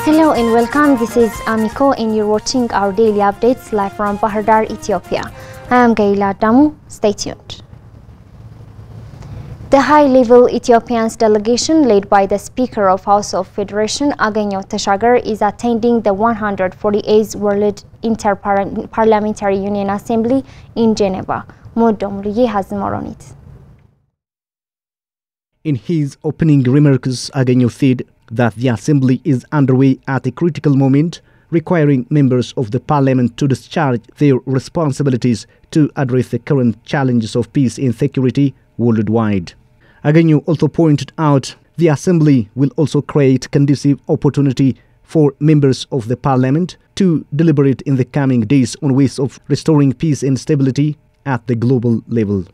Hello and welcome. This is Ameco and you're watching our daily updates live from Bahardar, Ethiopia. I am Gaila Damu. Stay tuned. The high-level Ethiopian delegation led by the Speaker of House of Federation, Agenyo Teshagar, is attending the 148th World Inter-Parliamentary Union Assembly in Geneva. Modomriye has more on it. In his opening remarks, Agenyo said that the assembly is underway at a critical moment, requiring members of the parliament to discharge their responsibilities to address the current challenges of peace and security worldwide. Agenyo also pointed out the assembly will also create conducive opportunity for members of the parliament to deliberate in the coming days on ways of restoring peace and stability at the global level.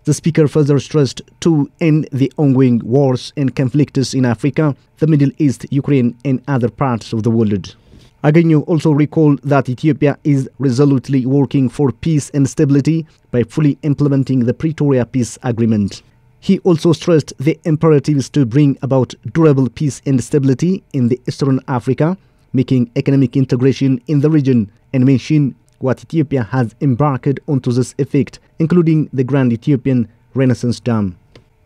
The speaker further stressed to end the ongoing wars and conflicts in Africa, the Middle East, Ukraine and other parts of the world. Agenyo also recalled that Ethiopia is resolutely working for peace and stability by fully implementing the Pretoria Peace Agreement. He also stressed the imperatives to bring about durable peace and stability in the Eastern Africa, making economic integration in the region, and mentioned what Ethiopia has embarked on to this effect, including the Grand Ethiopian Renaissance Dam.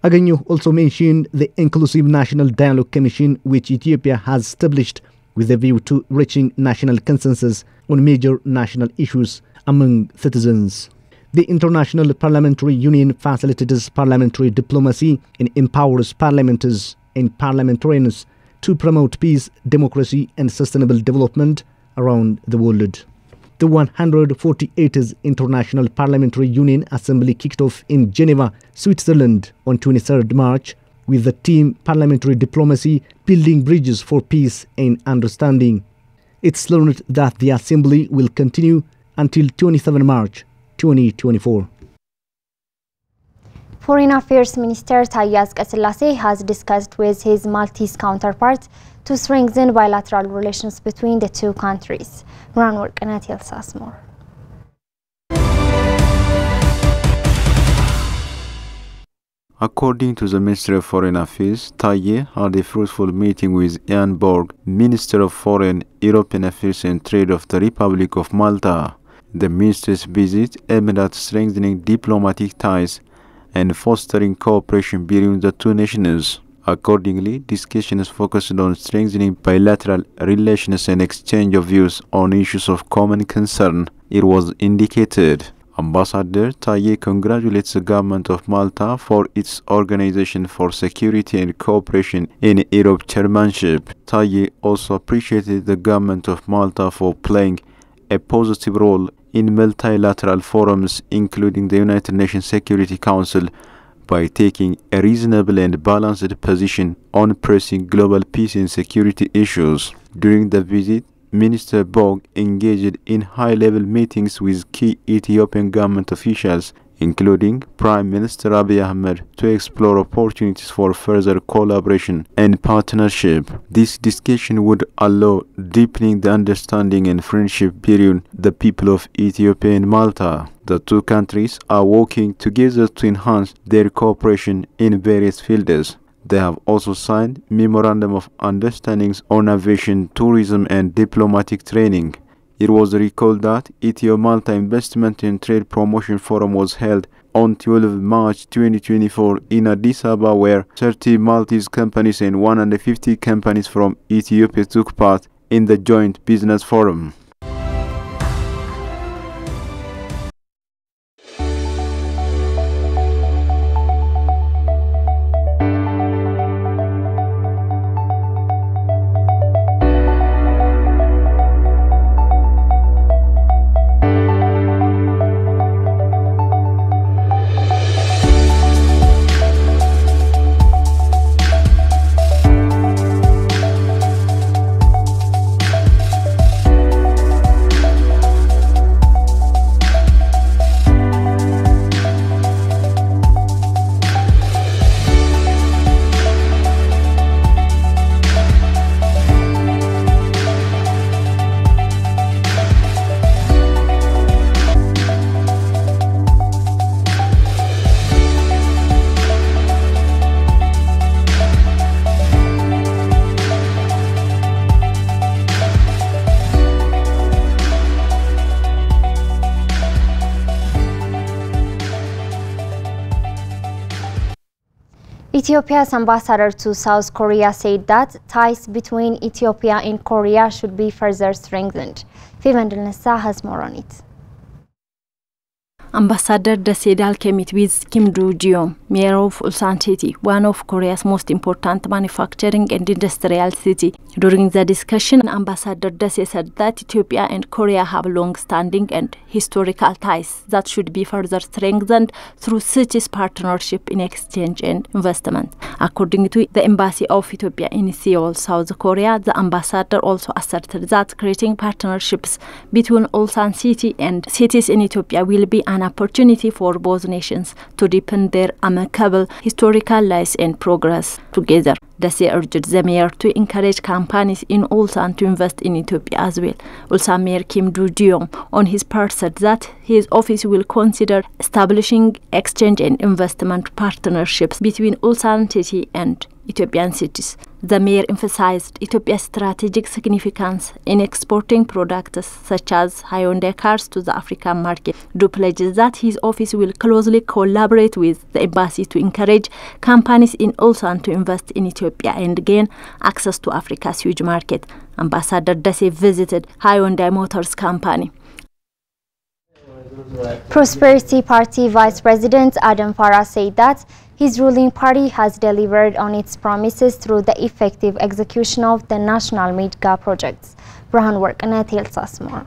Agenyo also mentioned the Inclusive National Dialogue Commission, which Ethiopia has established with a view to reaching national consensus on major national issues among citizens. The International Parliamentary Union facilitates parliamentary diplomacy and empowers parliamentarians and parliamentarians to promote peace, democracy and sustainable development around the world. The 148th International Parliamentary Union Assembly kicked off in Geneva, Switzerland on 23rd March with the theme Parliamentary Diplomacy, Building Bridges for Peace and Understanding. It's learned that the Assembly will continue until 27 March 2024. Foreign Affairs Minister Taye Asqasilase has discussed with his Maltese counterpart to strengthen bilateral relations between the two countries. Ranwar Qanat tells us more. According to the Minister of Foreign Affairs, Taye had a fruitful meeting with Jan Borg, Minister of Foreign, European Affairs and Trade of the Republic of Malta. The minister's visit aimed at strengthening diplomatic ties and fostering cooperation between the two nations. Accordingly, discussions focused on strengthening bilateral relations and exchange of views on issues of common concern, it was indicated. Ambassador Taye congratulates the government of Malta for its Organization for Security and Cooperation in Europe chairmanship. Taye also appreciated the government of Malta for playing a positive role in multilateral forums, including the United Nations Security Council, by taking a reasonable and balanced position on pressing global peace and security issues. During the visit, Minister Borg engaged in high-level meetings with key Ethiopian government officials, including Prime Minister Abiy Ahmed, to explore opportunities for further collaboration and partnership. This discussion would allow deepening the understanding and friendship between the people of Ethiopia and Malta. The two countries are working together to enhance their cooperation in various fields. They have also signed Memorandum of Understandings on Aviation, Tourism and Diplomatic Training. It was recalled that Ethio-Malta Investment and Trade Promotion Forum was held on 12 March 2024 in Addis Ababa, where 30 Maltese companies and 150 companies from Ethiopia took part in the joint business forum. Ethiopia's ambassador to South Korea said that ties between Ethiopia and Korea should be further strengthened. Fivandil Nessa has more on it. Ambassador Dasedal met with Kim Do-jeom, mayor of Ulsan City, one of Korea's most important manufacturing and industrial city. During the discussion, Ambassador Dase said that Ethiopia and Korea have long-standing and historical ties that should be further strengthened through such partnership in exchange and investment. According to the Embassy of Ethiopia in Seoul, South Korea, the ambassador also asserted that creating partnerships between Ulsan City and cities in Ethiopia will be an opportunity for both nations to deepen their amicable historical lies and progress together. Dase urged the mayor to encourage companies in Ulsan to invest in Ethiopia as well. Ulsan Mayor Kim Do-jeom, on his part, said that his office will consider establishing exchange and investment partnerships between Ulsan City and Ethiopian cities. The mayor emphasized Ethiopia's strategic significance in exporting products such as Hyundai cars to the African market. Do pledges that his office will closely collaborate with the embassy to encourage companies in Ulsan to invest in Ethiopia and gain access to Africa's huge market. Ambassador Dase visited Hyundai Motors company. Prosperity Party Vice President Amhara said that his ruling party has delivered on its promises through the effective execution of the national mega projects. Brahan Workana tells us more.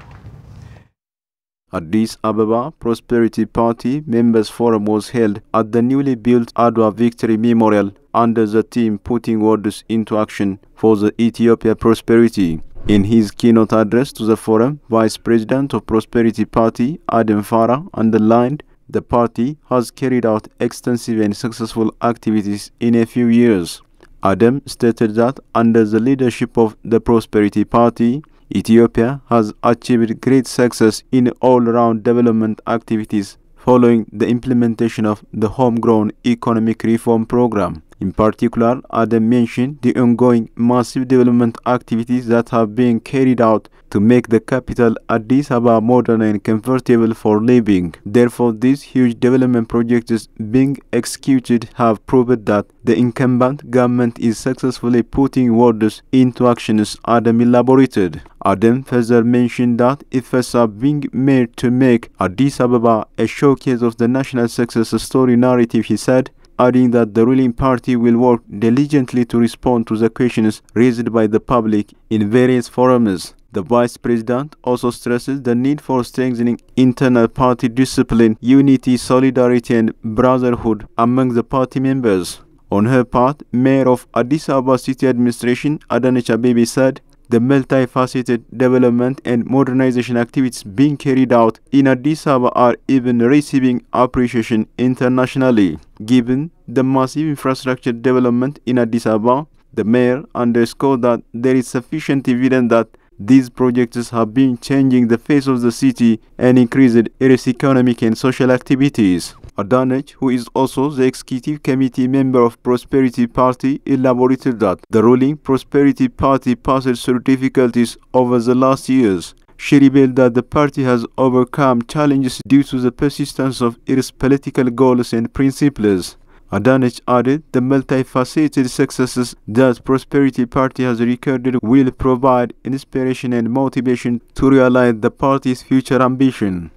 Addis Ababa Prosperity Party Members Forum was held at the newly built Adwa Victory Memorial under the theme Putting Words into Action for the Ethiopia Prosperity. In his keynote address to the forum, Vice President of Prosperity Party Amhara underlined the party has carried out extensive and successful activities in a few years. Adam stated that under the leadership of the Prosperity Party, Ethiopia has achieved great success in all-round development activities following the implementation of the homegrown economic reform program. In particular, Adam mentioned the ongoing massive development activities that have been carried out to make the capital Addis Ababa modern and comfortable for living. Therefore, these huge development projects being executed have proved that the incumbent government is successfully putting words into actions, Adam elaborated. Adam further mentioned that efforts are being made to make Addis Ababa a showcase of the national success story narrative, he said, adding that the ruling party will work diligently to respond to the questions raised by the public in various forums. The vice president also stresses the need for strengthening internal party discipline, unity, solidarity and brotherhood among the party members. On her part, Mayor of Addis Ababa City Administration Adanecha Abebe said the multifaceted development and modernization activities being carried out in Addis Ababa are even receiving appreciation internationally. Given the massive infrastructure development in Addis Ababa, the mayor underscored that there is sufficient evidence that these projects have been changing the face of the city and increased its economic and social activities. Adanech, who is also the executive committee member of Prosperity Party, elaborated that the ruling Prosperity Party passed through difficulties over the last years. She revealed that the party has overcome challenges due to the persistence of its political goals and principles. Adanech added the multifaceted successes that Prosperity Party has recorded will provide inspiration and motivation to realize the party's future ambition.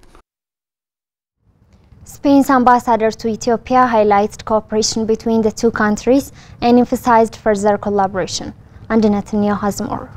Spain's ambassador to Ethiopia highlighted cooperation between the two countries and emphasized further collaboration. And Netanyahu has more.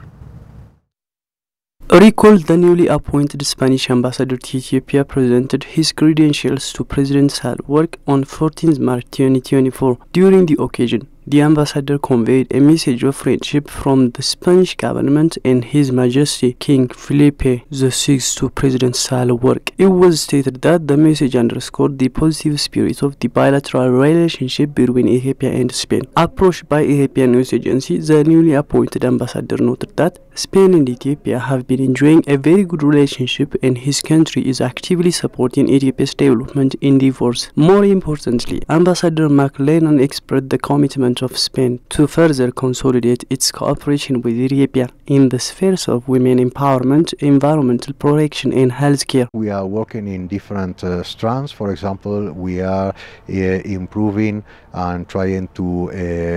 Recall the newly appointed Spanish ambassador to Ethiopia presented his credentials to President Sahle-Work on 14 March 2024. During the occasion, the ambassador conveyed a message of friendship from the Spanish government and His Majesty King Felipe VI to President Sahle-Work. It was stated that the message underscored the positive spirit of the bilateral relationship between Ethiopia and Spain. Approached by Ethiopian news agency, the newly appointed ambassador noted that Spain and Ethiopia have been enjoying a very good relationship and his country is actively supporting Ethiopia's development endeavors. More importantly, Ambassador McLennan expressed the commitment government of Spain to further consolidate its cooperation with Ethiopia in the spheres of women empowerment, environmental protection and healthcare. We are working in different strands. For example, we are improving and trying to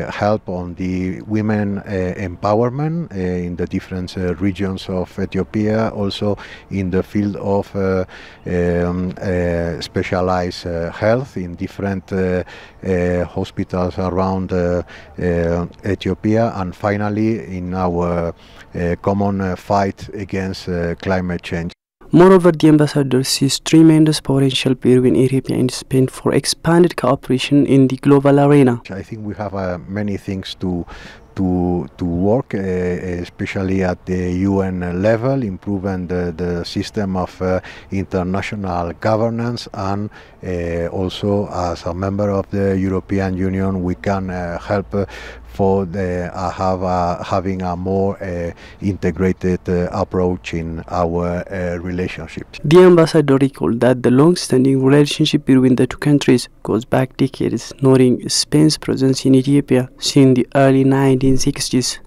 help on the women empowerment in the different regions of Ethiopia, also in the field of specialized health in different hospitals around Ethiopia, and finally in our common fight against climate change. Moreover, the ambassador sees tremendous potential between Ethiopia and Spain for expanded cooperation in the global arena. I think we have many things to work, especially at the UN level, improving the system of international governance, and also as a member of the European Union we can help for having a more integrated approach in our relationships. The ambassador recalled that the long-standing relationship between the two countries goes back decades, noting Spain's presence in Ethiopia since the early 1960s.